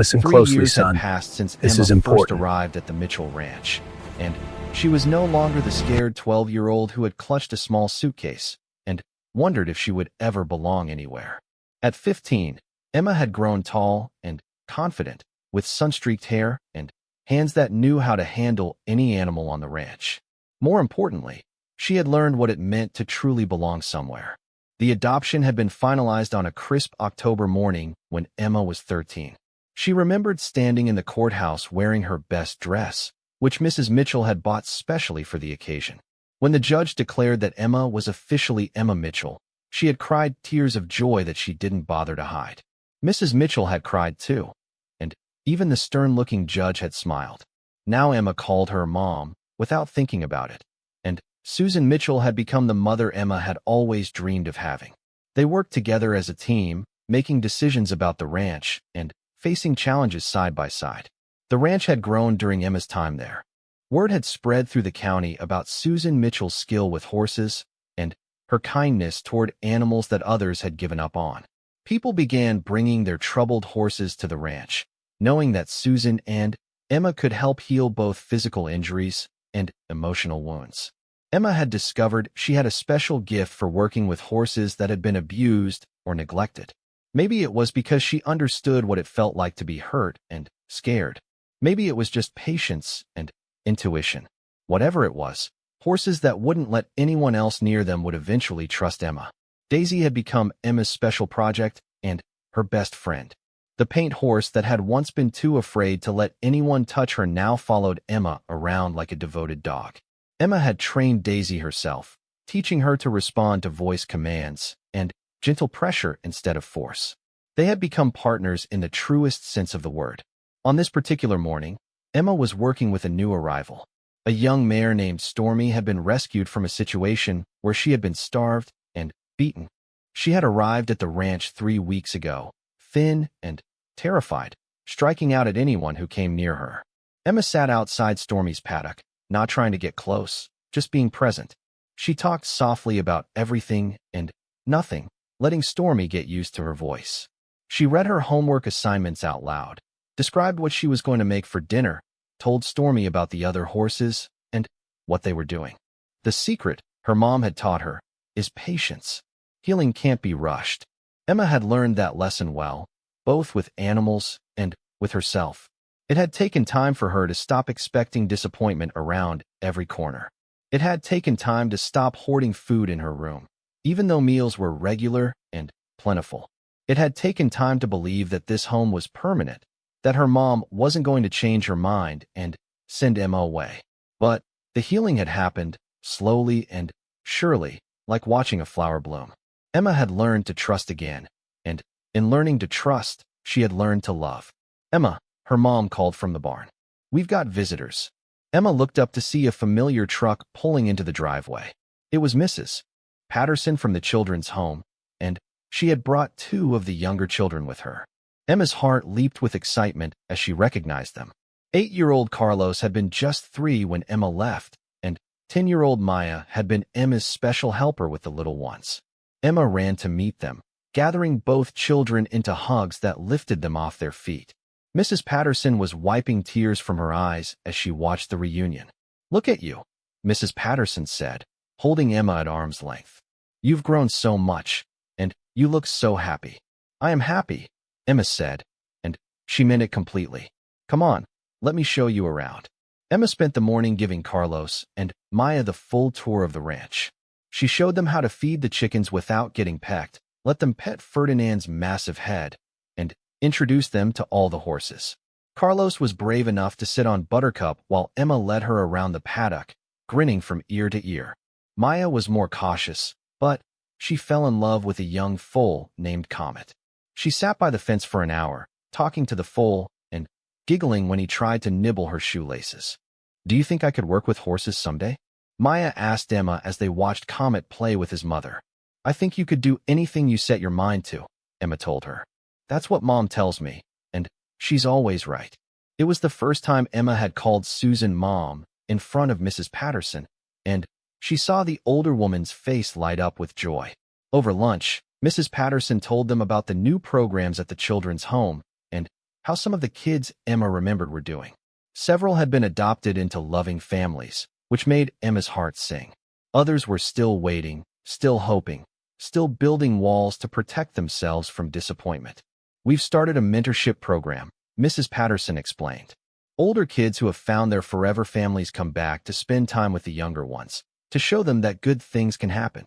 Listen 3 closely, years had son. passed since This Emma is first important. arrived at the Mitchell Ranch, and she was no longer the scared 12-year-old who had clutched a small suitcase and wondered if she would ever belong anywhere. At 15, Emma had grown tall and confident, with sun-streaked hair and hands that knew how to handle any animal on the ranch. More importantly, she had learned what it meant to truly belong somewhere. The adoption had been finalized on a crisp October morning when Emma was 13. She remembered standing in the courthouse wearing her best dress, which Mrs. Mitchell had bought specially for the occasion. When the judge declared that Emma was officially Emma Mitchell, she had cried tears of joy that she didn't bother to hide. Mrs. Mitchell had cried too, and even the stern-looking judge had smiled. Now Emma called her mom without thinking about it, and Susan Mitchell had become the mother Emma had always dreamed of having. They worked together as a team, making decisions about the ranch and facing challenges side by side. The ranch had grown during Emma's time there. Word had spread through the county about Susan Mitchell's skill with horses and her kindness toward animals that others had given up on. People began bringing their troubled horses to the ranch, knowing that Susan and Emma could help heal both physical injuries and emotional wounds. Emma had discovered she had a special gift for working with horses that had been abused or neglected. Maybe it was because she understood what it felt like to be hurt and scared. Maybe it was just patience and intuition. Whatever it was, horses that wouldn't let anyone else near them would eventually trust Emma. Daisy had become Emma's special project and her best friend. The paint horse that had once been too afraid to let anyone touch her now followed Emma around like a devoted dog. Emma had trained Daisy herself, teaching her to respond to voice commands and gentle pressure instead of force. They had become partners in the truest sense of the word. On this particular morning, Emma was working with a new arrival. A young mare named Stormy had been rescued from a situation where she had been starved and beaten. She had arrived at the ranch 3 weeks ago, thin and terrified, striking out at anyone who came near her. Emma sat outside Stormy's paddock, not trying to get close, just being present. She talked softly about everything and nothing, letting Stormy get used to her voice. She read her homework assignments out loud, described what she was going to make for dinner, told Stormy about the other horses and what they were doing. The secret, her mom had taught her, is patience. Healing can't be rushed. Emma had learned that lesson well, both with animals and with herself. It had taken time for her to stop expecting disappointment around every corner. It had taken time to stop hoarding food in her room, even though meals were regular and plentiful. It had taken time to believe that this home was permanent, that her mom wasn't going to change her mind and send Emma away. But the healing had happened, slowly and surely, like watching a flower bloom. Emma had learned to trust again, and in learning to trust, she had learned to love. "Emma," her mom called from the barn. "We've got visitors." Emma looked up to see a familiar truck pulling into the driveway. It was Mrs. Patterson from the children's home, and she had brought 2 of the younger children with her. Emma's heart leaped with excitement as she recognized them. 8-year-old Carlos had been just 3 when Emma left, and 10-year-old Maya had been Emma's special helper with the little ones. Emma ran to meet them, gathering both children into hugs that lifted them off their feet. Mrs. Patterson was wiping tears from her eyes as she watched the reunion. "Look at you," Mrs. Patterson said, holding Emma at arm's length. "You've grown so much, and you look so happy." "I am happy," Emma said, and she meant it completely. "Come on, let me show you around." Emma spent the morning giving Carlos and Maya the full tour of the ranch. She showed them how to feed the chickens without getting pecked, let them pet Ferdinand's massive head, and introduced them to all the horses. Carlos was brave enough to sit on Buttercup while Emma led her around the paddock, grinning from ear to ear. Maya was more cautious, but she fell in love with a young foal named Comet. She sat by the fence for an hour, talking to the foal and giggling when he tried to nibble her shoelaces. "Do you think I could work with horses someday?" Maya asked Emma as they watched Comet play with his mother. "I think you could do anything you set your mind to," Emma told her. "That's what Mom tells me, and she's always right." It was the first time Emma had called Susan Mom in front of Mrs. Patterson, and she saw the older woman's face light up with joy. Over lunch, Mrs. Patterson told them about the new programs at the children's home and how some of the kids Emma remembered were doing. Several had been adopted into loving families, which made Emma's heart sing. Others were still waiting, still hoping, still building walls to protect themselves from disappointment. "We've started a mentorship program," Mrs. Patterson explained. "Older kids who have found their forever families come back to spend time with the younger ones, to show them that good things can happen."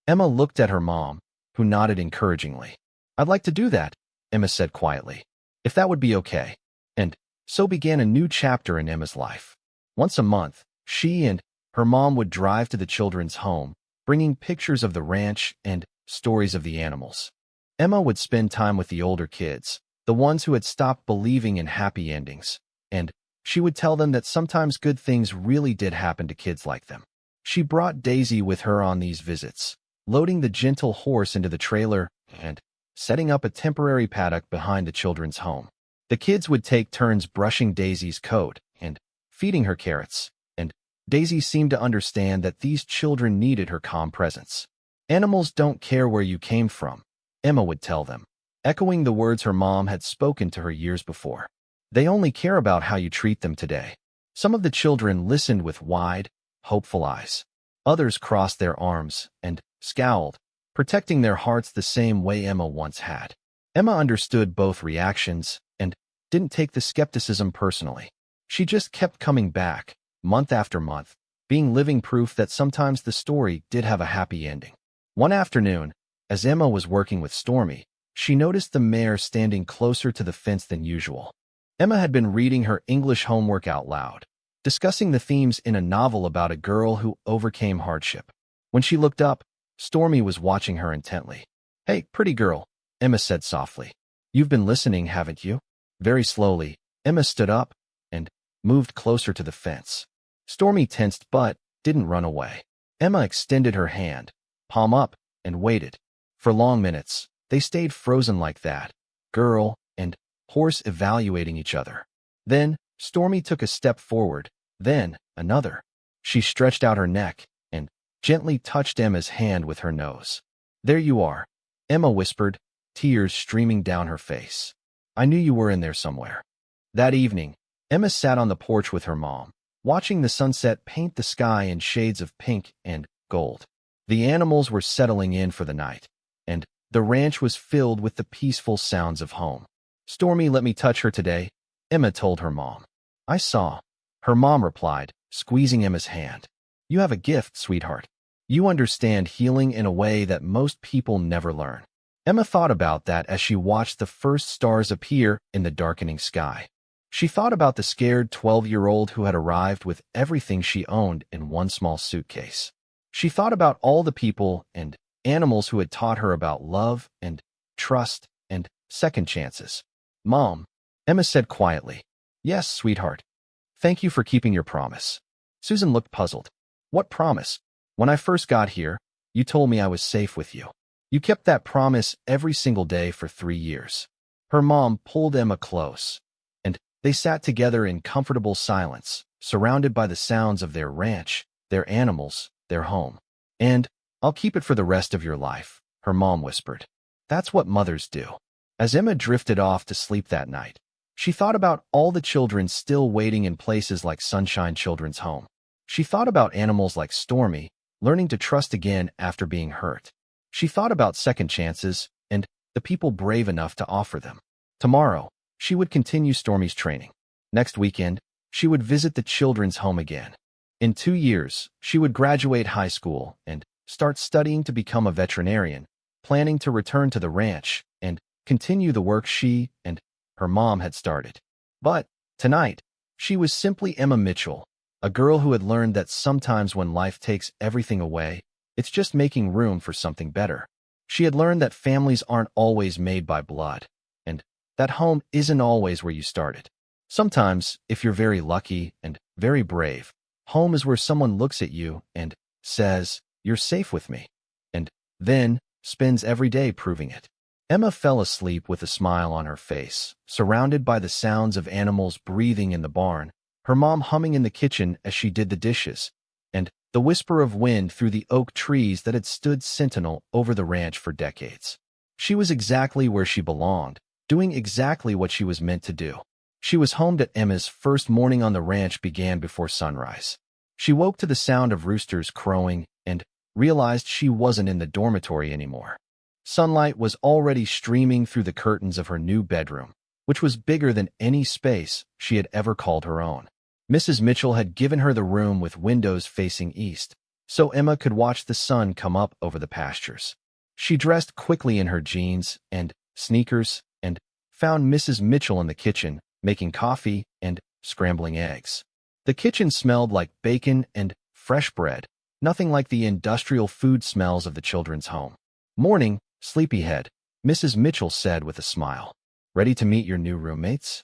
Emma looked at her mom, who nodded encouragingly. "I'd like to do that," Emma said quietly, "if that would be okay." And so began a new chapter in Emma's life. Once a month, she and her mom would drive to the children's home, bringing pictures of the ranch and stories of the animals. Emma would spend time with the older kids, the ones who had stopped believing in happy endings, and she would tell them that sometimes good things really did happen to kids like them. She brought Daisy with her on these visits, loading the gentle horse into the trailer and setting up a temporary paddock behind the children's home. The kids would take turns brushing Daisy's coat and feeding her carrots, and Daisy seemed to understand that these children needed her calm presence. "Animals don't care where you came from," Emma would tell them, echoing the words her mom had spoken to her years before. "They only care about how you treat them today." Some of the children listened with wide, hopeful eyes. Others crossed their arms and scowled, protecting their hearts the same way Emma once had. Emma understood both reactions and didn't take the skepticism personally. She just kept coming back, month after month, being living proof that sometimes the story did have a happy ending. One afternoon, as Emma was working with Stormy, she noticed the mare standing closer to the fence than usual. Emma had been reading her English homework out loud, discussing the themes in a novel about a girl who overcame hardship. When she looked up, Stormy was watching her intently. "Hey, pretty girl," Emma said softly. "You've been listening, haven't you?" Very slowly, Emma stood up and moved closer to the fence. Stormy tensed but didn't run away. Emma extended her hand, palm up, and waited. For long minutes, they stayed frozen like that, girl and horse evaluating each other. Then, Stormy took a step forward, then another. She stretched out her neck and gently touched Emma's hand with her nose. "There you are," Emma whispered, tears streaming down her face. "I knew you were in there somewhere." That evening, Emma sat on the porch with her mom, watching the sunset paint the sky in shades of pink and gold. The animals were settling in for the night, and the ranch was filled with the peaceful sounds of home. "Stormy let me touch her today," Emma told her mom. "I saw," her mom replied, squeezing Emma's hand. "You have a gift, sweetheart. You understand healing in a way that most people never learn." Emma thought about that as she watched the first stars appear in the darkening sky. She thought about the scared 12-year-old who had arrived with everything she owned in one small suitcase. She thought about all the people and animals who had taught her about love and trust and second chances. "Mom," Emma said quietly. "Yes, sweetheart. Thank you for keeping your promise." Susan looked puzzled. "What promise? When I first got here, you told me I was safe with you. You kept that promise every single day for 3 years." Her mom pulled Emma close, and they sat together in comfortable silence, surrounded by the sounds of their ranch, their animals, their home. "And I'll keep it for the rest of your life," her mom whispered. "That's what mothers do." As Emma drifted off to sleep that night, she thought about all the children still waiting in places like Sunshine Children's Home. She thought about animals like Stormy, learning to trust again after being hurt. She thought about second chances and the people brave enough to offer them. Tomorrow, she would continue Stormy's training. Next weekend, she would visit the children's home again. In 2 years, she would graduate high school and start studying to become a veterinarian, planning to return to the ranch and continue the work she and her mom had started. But tonight, she was simply Emma Mitchell, a girl who had learned that sometimes when life takes everything away, it's just making room for something better. She had learned that families aren't always made by blood, and that home isn't always where you started. Sometimes, if you're very lucky and very brave, home is where someone looks at you and says, "You're safe with me," and then spends every day proving it. Emma fell asleep with a smile on her face, surrounded by the sounds of animals breathing in the barn, her mom humming in the kitchen as she did the dishes, and the whisper of wind through the oak trees that had stood sentinel over the ranch for decades. She was exactly where she belonged, doing exactly what she was meant to do. She was home at Emma's first morning on the ranch began before sunrise. She woke to the sound of roosters crowing and realized she wasn't in the dormitory anymore. Sunlight was already streaming through the curtains of her new bedroom, which was bigger than any space she had ever called her own. Mrs. Mitchell had given her the room with windows facing east, so Emma could watch the sun come up over the pastures. She dressed quickly in her jeans and sneakers and found Mrs. Mitchell in the kitchen, making coffee and scrambling eggs. The kitchen smelled like bacon and fresh bread, nothing like the industrial food smells of the children's home. "Morning, sleepyhead," Mrs. Mitchell said with a smile. "Ready to meet your new roommates?"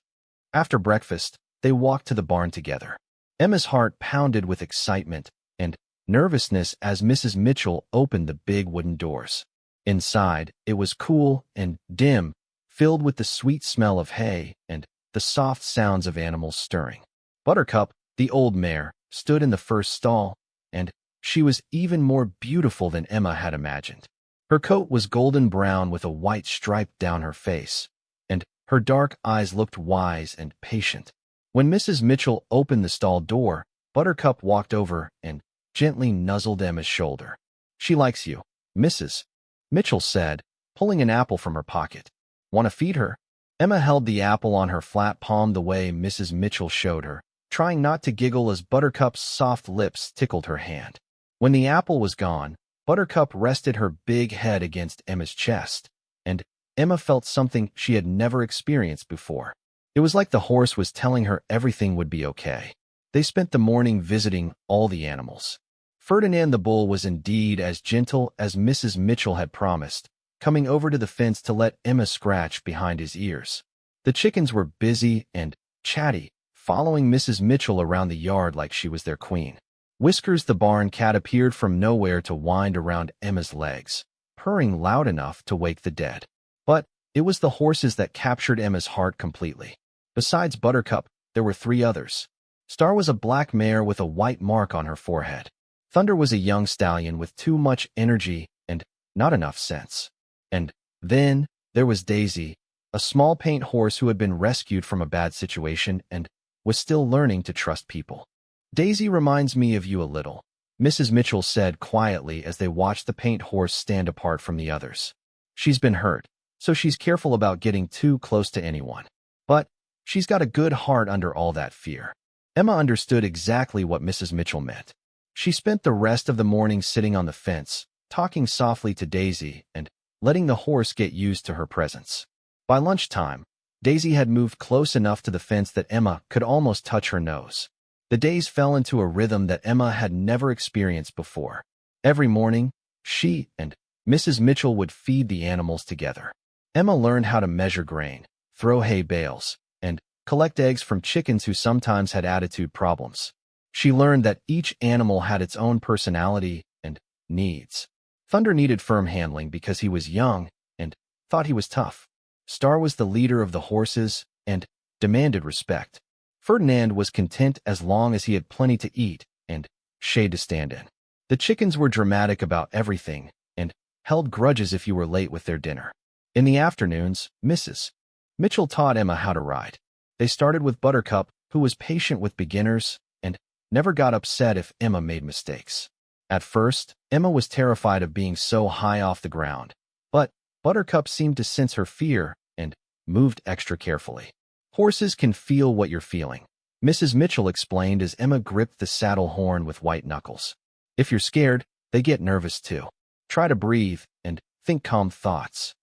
After breakfast, they walked to the barn together. Emma's heart pounded with excitement and nervousness as Mrs. Mitchell opened the big wooden doors. Inside, it was cool and dim, filled with the sweet smell of hay and the soft sounds of animals stirring. Buttercup, the old mare, stood in the first stall, and she was even more beautiful than Emma had imagined. Her coat was golden brown with a white stripe down her face, and her dark eyes looked wise and patient. When Mrs. Mitchell opened the stall door, Buttercup walked over and gently nuzzled Emma's shoulder. "She likes you," Mrs. Mitchell said, pulling an apple from her pocket. "Want to feed her?" Emma held the apple on her flat palm the way Mrs. Mitchell showed her, trying not to giggle as Buttercup's soft lips tickled her hand. When the apple was gone, Buttercup rested her big head against Emma's chest, and Emma felt something she had never experienced before. It was like the horse was telling her everything would be okay. They spent the morning visiting all the animals. Ferdinand the bull was indeed as gentle as Mrs. Mitchell had promised, coming over to the fence to let Emma scratch behind his ears. The chickens were busy and chatty, following Mrs. Mitchell around the yard like she was their queen. Whiskers the barn cat appeared from nowhere to wind around Emma's legs, purring loud enough to wake the dead. But it was the horses that captured Emma's heart completely. Besides Buttercup, there were 3 others. Star was a black mare with a white mark on her forehead. Thunder was a young stallion with too much energy and not enough sense. And then there was Daisy, a small paint horse who had been rescued from a bad situation and was still learning to trust people. "Daisy reminds me of you a little," Mrs. Mitchell said quietly as they watched the paint horse stand apart from the others. "She's been hurt, so she's careful about getting too close to anyone. But she's got a good heart under all that fear." Emma understood exactly what Mrs. Mitchell meant. She spent the rest of the morning sitting on the fence, talking softly to Daisy and letting the horse get used to her presence. By lunchtime, Daisy had moved close enough to the fence that Emma could almost touch her nose. The days fell into a rhythm that Emma had never experienced before. Every morning, she and Mrs. Mitchell would feed the animals together. Emma learned how to measure grain, throw hay bales, and collect eggs from chickens who sometimes had attitude problems. She learned that each animal had its own personality and needs. Thunder needed firm handling because he was young and thought he was tough. Star was the leader of the horses and demanded respect. Ferdinand was content as long as he had plenty to eat and shade to stand in. The chickens were dramatic about everything and held grudges if you were late with their dinner. In the afternoons, Mrs. Mitchell taught Emma how to ride. They started with Buttercup, who was patient with beginners and never got upset if Emma made mistakes. At first, Emma was terrified of being so high off the ground, but Buttercup seemed to sense her fear and moved extra carefully. "Horses can feel what you're feeling," Mrs. Mitchell explained as Emma gripped the saddle horn with white knuckles. "If you're scared, they get nervous too. Try to breathe and think calm thoughts."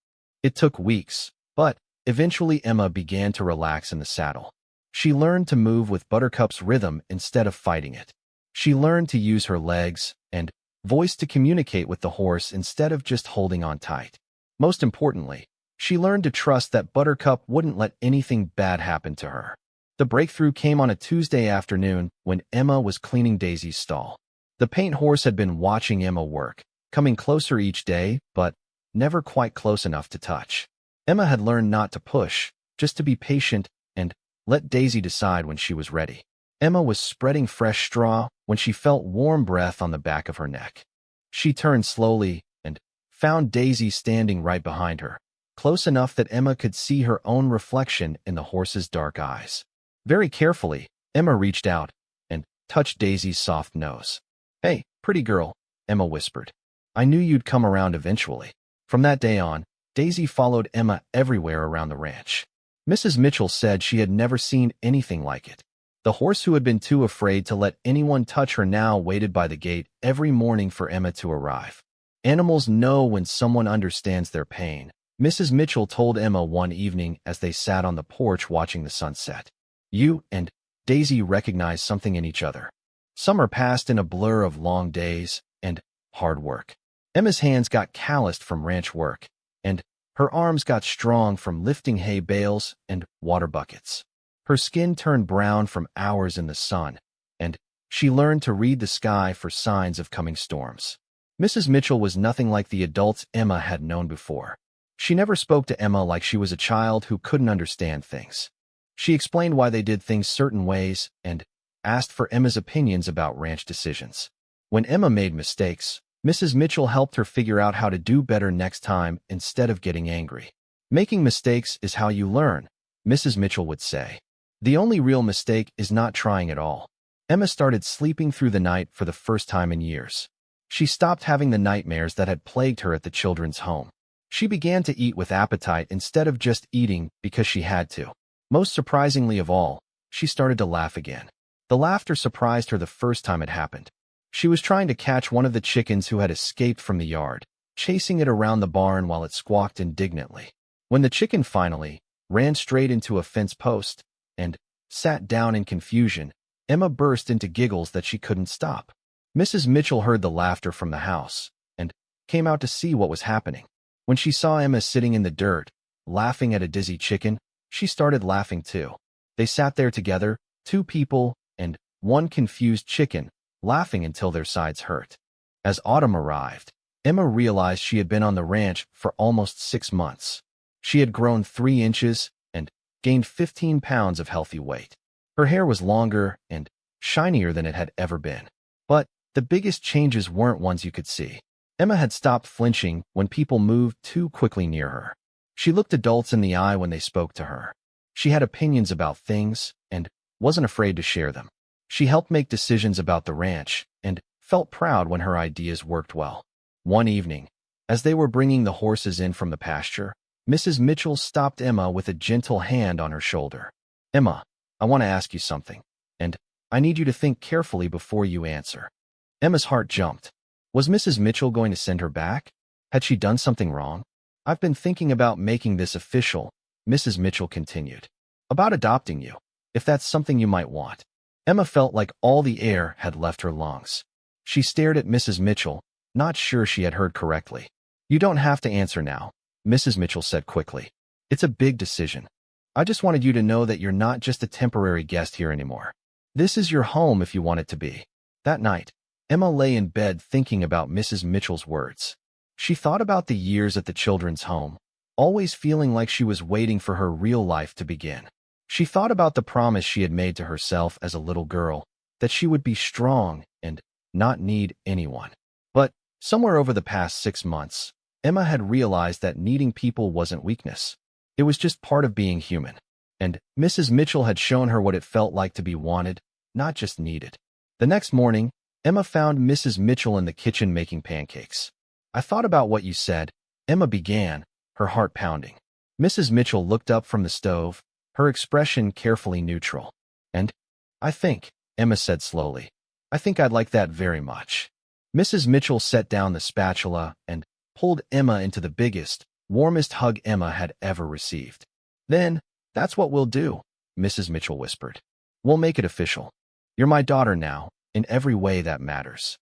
It took weeks, but eventually Emma began to relax in the saddle. She learned to move with Buttercup's rhythm instead of fighting it. She learned to use her legs and voice to communicate with the horse instead of just holding on tight. Most importantly, she learned to trust that Buttercup wouldn't let anything bad happen to her. The breakthrough came on a Tuesday afternoon when Emma was cleaning Daisy's stall. The paint horse had been watching Emma work, coming closer each day, but never quite close enough to touch. Emma had learned not to push, just to be patient and let Daisy decide when she was ready. Emma was spreading fresh straw when she felt warm breath on the back of her neck. She turned slowly and found Daisy standing right behind her, close enough that Emma could see her own reflection in the horse's dark eyes. Very carefully, Emma reached out and touched Daisy's soft nose. "Hey, pretty girl," Emma whispered. "I knew you'd come around eventually." From that day on, Daisy followed Emma everywhere around the ranch. Mrs. Mitchell said she had never seen anything like it. The horse, who had been too afraid to let anyone touch her, now waited by the gate every morning for Emma to arrive. "Animals know when someone understands their pain," Mrs. Mitchell told Emma one evening as they sat on the porch watching the sunset. "You and Daisy recognize something in each other." Summer passed in a blur of long days and hard work. Emma's hands got calloused from ranch work, and her arms got strong from lifting hay bales and water buckets. Her skin turned brown from hours in the sun, and she learned to read the sky for signs of coming storms. Mrs. Mitchell was nothing like the adults Emma had known before. She never spoke to Emma like she was a child who couldn't understand things. She explained why they did things certain ways and asked for Emma's opinions about ranch decisions. When Emma made mistakes, Mrs. Mitchell helped her figure out how to do better next time instead of getting angry. "Making mistakes is how you learn," Mrs. Mitchell would say. "The only real mistake is not trying at all." Emma started sleeping through the night for the first time in years. She stopped having the nightmares that had plagued her at the children's home. She began to eat with appetite instead of just eating because she had to. Most surprisingly of all, she started to laugh again. The laughter surprised her the first time it happened. She was trying to catch one of the chickens who had escaped from the yard, chasing it around the barn while it squawked indignantly. When the chicken finally ran straight into a fence post and sat down in confusion, Emma burst into giggles that she couldn't stop. Mrs. Mitchell heard the laughter from the house and came out to see what was happening. When she saw Emma sitting in the dirt, laughing at a dizzy chicken, she started laughing too. They sat there together, two people and one confused chicken, laughing until their sides hurt. As autumn arrived, Emma realized she had been on the ranch for almost 6 months. She had grown 3 inches and gained 15 pounds of healthy weight. Her hair was longer and shinier than it had ever been. But the biggest changes weren't ones you could see. Emma had stopped flinching when people moved too quickly near her. She looked adults in the eye when they spoke to her. She had opinions about things and wasn't afraid to share them. She helped make decisions about the ranch and felt proud when her ideas worked well. One evening, as they were bringing the horses in from the pasture, Mrs. Mitchell stopped Emma with a gentle hand on her shoulder. "Emma, I want to ask you something, and I need you to think carefully before you answer." Emma's heart jumped. Was Mrs. Mitchell going to send her back? Had she done something wrong? "I've been thinking about making this official," Mrs. Mitchell continued. "About adopting you, if that's something you might want." Emma felt like all the air had left her lungs. She stared at Mrs. Mitchell, not sure she had heard correctly. "You don't have to answer now," Mrs. Mitchell said quickly. "It's a big decision. I just wanted you to know that you're not just a temporary guest here anymore. This is your home if you want it to be." That night, Emma lay in bed thinking about Mrs. Mitchell's words. She thought about the years at the children's home, always feeling like she was waiting for her real life to begin. She thought about the promise she had made to herself as a little girl, that she would be strong and not need anyone. But somewhere over the past 6 months, Emma had realized that needing people wasn't weakness. It was just part of being human. And Mrs. Mitchell had shown her what it felt like to be wanted, not just needed. The next morning, Emma found Mrs. Mitchell in the kitchen making pancakes. "I thought about what you said," Emma began, her heart pounding. Mrs. Mitchell looked up from the stove, her expression carefully neutral. "And I think," Emma said slowly, "I think I'd like that very much." Mrs. Mitchell set down the spatula and pulled Emma into the biggest, warmest hug Emma had ever received. "Then, that's what we'll do," Mrs. Mitchell whispered. "We'll make it official. You're my daughter now, in every way that matters."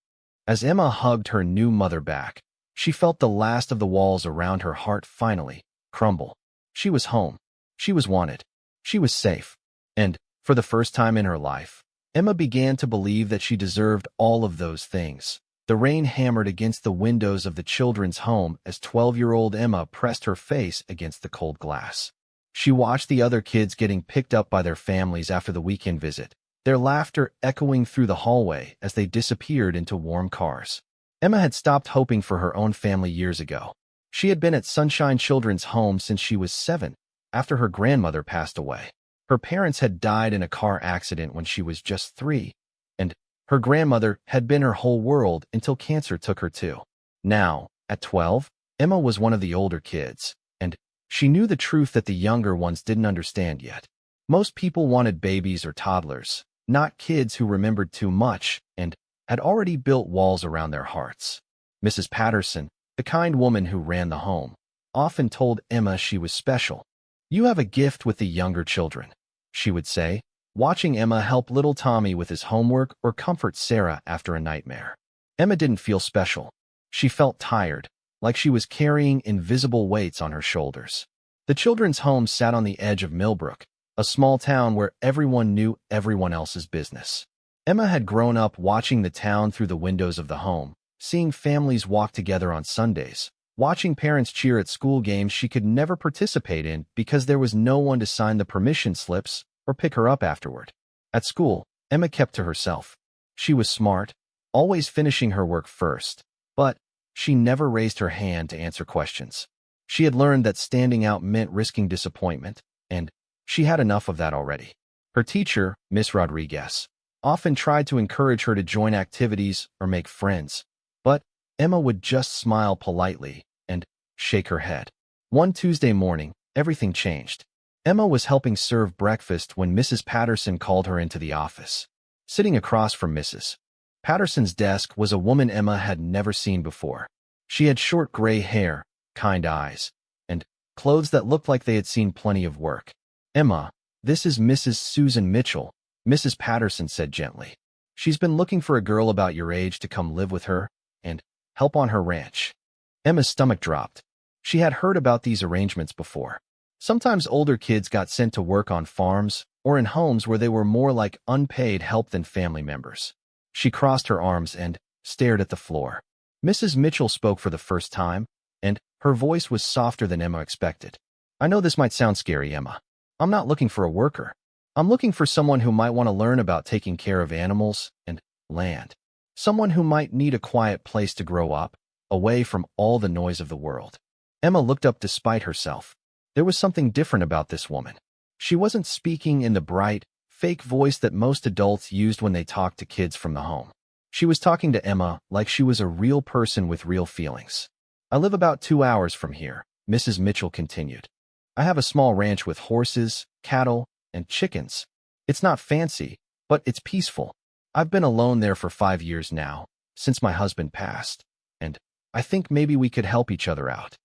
As Emma hugged her new mother back, she felt the last of the walls around her heart finally crumble. She was home. She was wanted. She was safe. And, for the first time in her life, Emma began to believe that she deserved all of those things. The rain hammered against the windows of the children's home as 12-year-old Emma pressed her face against the cold glass. She watched the other kids getting picked up by their families after the weekend visit, their laughter echoing through the hallway as they disappeared into warm cars. Emma had stopped hoping for her own family years ago. She had been at Sunshine Children's Home since she was 7, after her grandmother passed away. Her parents had died in a car accident when she was just 3, and her grandmother had been her whole world until cancer took her too. Now, at 12, Emma was one of the older kids, and she knew the truth that the younger ones didn't understand yet. Most people wanted babies or toddlers, not kids who remembered too much and had already built walls around their hearts. Mrs. Patterson, the kind woman who ran the home, often told Emma she was special. "You have a gift with the younger children," she would say, watching Emma help little Tommy with his homework or comfort Sarah after a nightmare. Emma didn't feel special. She felt tired, like she was carrying invisible weights on her shoulders. The children's home sat on the edge of Millbrook, a small town where everyone knew everyone else's business. Emma had grown up watching the town through the windows of the home, seeing families walk together on Sundays, watching parents cheer at school games she could never participate in because there was no one to sign the permission slips or pick her up afterward. At school, Emma kept to herself. She was smart, always finishing her work first, but she never raised her hand to answer questions. She had learned that standing out meant risking disappointment, and she had enough of that already. Her teacher, Miss Rodriguez, often tried to encourage her to join activities or make friends, but Emma would just smile politely and shake her head. One Tuesday morning, everything changed. Emma was helping serve breakfast when Mrs. Patterson called her into the office. Sitting across from Mrs. Patterson's desk was a woman Emma had never seen before. She had short gray hair, kind eyes, and clothes that looked like they had seen plenty of work. "Emma, this is Mrs. Susan Mitchell," Mrs. Patterson said gently. "She's been looking for a girl about your age to come live with her and help on her ranch." Emma's stomach dropped. She had heard about these arrangements before. Sometimes older kids got sent to work on farms or in homes where they were more like unpaid help than family members. She crossed her arms and stared at the floor. Mrs. Mitchell spoke for the first time, and her voice was softer than Emma expected. "I know this might sound scary, Emma. I'm not looking for a worker. I'm looking for someone who might want to learn about taking care of animals and land. Someone who might need a quiet place to grow up, away from all the noise of the world." Emma looked up despite herself. There was something different about this woman. She wasn't speaking in the bright, fake voice that most adults used when they talked to kids from the home. She was talking to Emma like she was a real person with real feelings. "I live about 2 hours from here," Mrs. Mitchell continued. "I have a small ranch with horses, cattle, and chickens. It's not fancy, but it's peaceful. I've been alone there for 5 years now, since my husband passed, and I think maybe we could help each other out."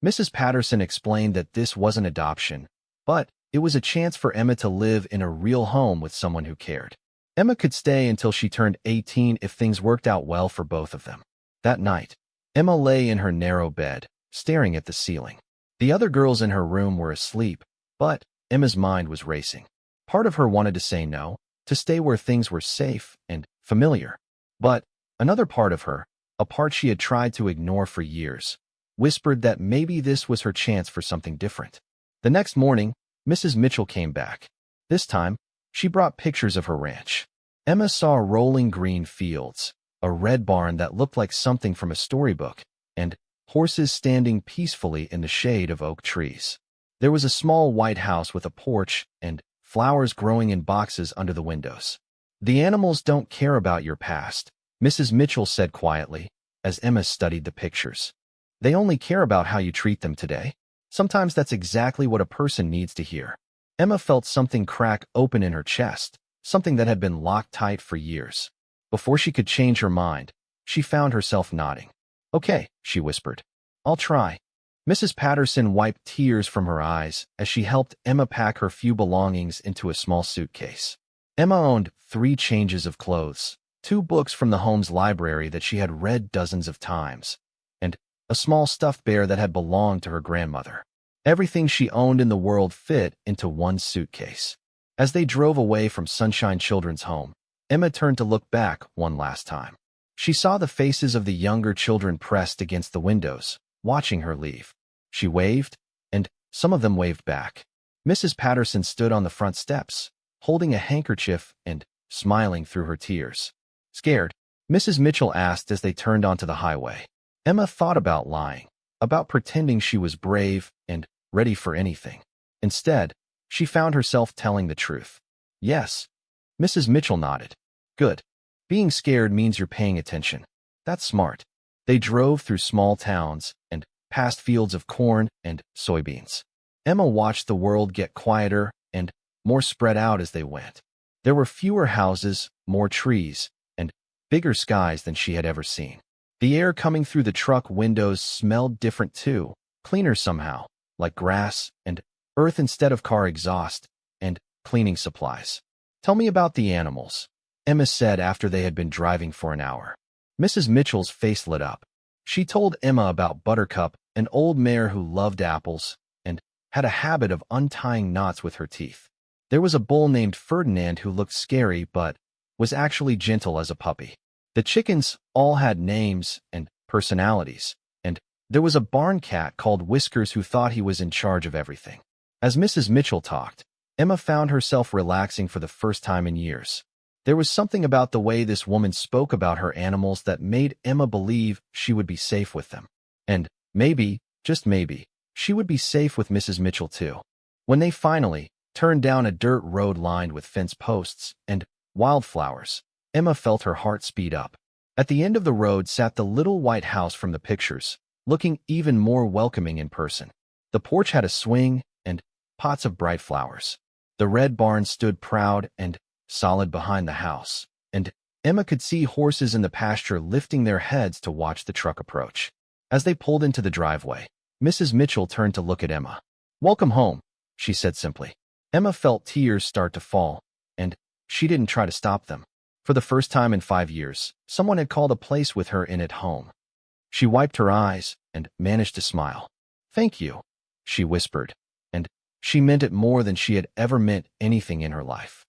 Mrs. Patterson explained that this wasn't adoption, but it was a chance for Emma to live in a real home with someone who cared. Emma could stay until she turned 18 if things worked out well for both of them. That night, Emma lay in her narrow bed, staring at the ceiling. The other girls in her room were asleep, but Emma's mind was racing. Part of her wanted to say no, to stay where things were safe and familiar. But another part of her, a part she had tried to ignore for years, whispered that maybe this was her chance for something different. The next morning, Mrs. Mitchell came back. This time, she brought pictures of her ranch. Emma saw rolling green fields, a red barn that looked like something from a storybook, and horses standing peacefully in the shade of oak trees. There was a small white house with a porch and flowers growing in boxes under the windows. "The animals don't care about your past," Mrs. Mitchell said quietly, as Emma studied the pictures. "They only care about how you treat them today." Sometimes that's exactly what a person needs to hear. Emma felt something crack open in her chest, something that had been locked tight for years. Before she could change her mind, she found herself nodding. "Okay," she whispered. "I'll try." Mrs. Patterson wiped tears from her eyes as she helped Emma pack her few belongings into a small suitcase. Emma owned 3 changes of clothes, 2 books from the home's library that she had read dozens of times, and a small stuffed bear that had belonged to her grandmother. Everything she owned in the world fit into one suitcase. As they drove away from Sunshine Children's Home, Emma turned to look back one last time. She saw the faces of the younger children pressed against the windows, watching her leave. She waved, and some of them waved back. Mrs. Patterson stood on the front steps, holding a handkerchief and smiling through her tears. "Scared?" Mrs. Mitchell asked as they turned onto the highway. Emma thought about lying. about pretending she was brave and ready for anything. Instead, she found herself telling the truth. Yes. Mrs. Mitchell nodded. Good. Being scared means you're paying attention. That's smart. They drove through small towns and past fields of corn and soybeans. Emma watched the world get quieter and more spread out as they went. There were fewer houses, more trees, and bigger skies than she had ever seen. The air coming through the truck windows smelled different too, cleaner somehow, like grass and earth instead of car exhaust and cleaning supplies. Tell me about the animals, Emma said after they had been driving for an hour. Mrs. Mitchell's face lit up. She told Emma about Buttercup, an old mare who loved apples and had a habit of untying knots with her teeth. There was a bull named Ferdinand who looked scary but was actually gentle as a puppy. The chickens all had names and personalities, and there was a barn cat called Whiskers who thought he was in charge of everything. As Mrs. Mitchell talked, Emma found herself relaxing for the first time in years. There was something about the way this woman spoke about her animals that made Emma believe she would be safe with them. And maybe, just maybe, she would be safe with Mrs. Mitchell too. When they finally turned down a dirt road lined with fence posts and wildflowers, Emma felt her heart speed up. At the end of the road sat the little white house from the pictures, looking even more welcoming in person. The porch had a swing and pots of bright flowers. The red barn stood proud and solid behind the house, and Emma could see horses in the pasture lifting their heads to watch the truck approach. As they pulled into the driveway, Mrs. Mitchell turned to look at Emma. "Welcome home," she said simply. Emma felt tears start to fall, and she didn't try to stop them. For the first time in 5 years, someone had called a place with her in it home. She wiped her eyes and managed to smile. "Thank you," she whispered, and she meant it more than she had ever meant anything in her life.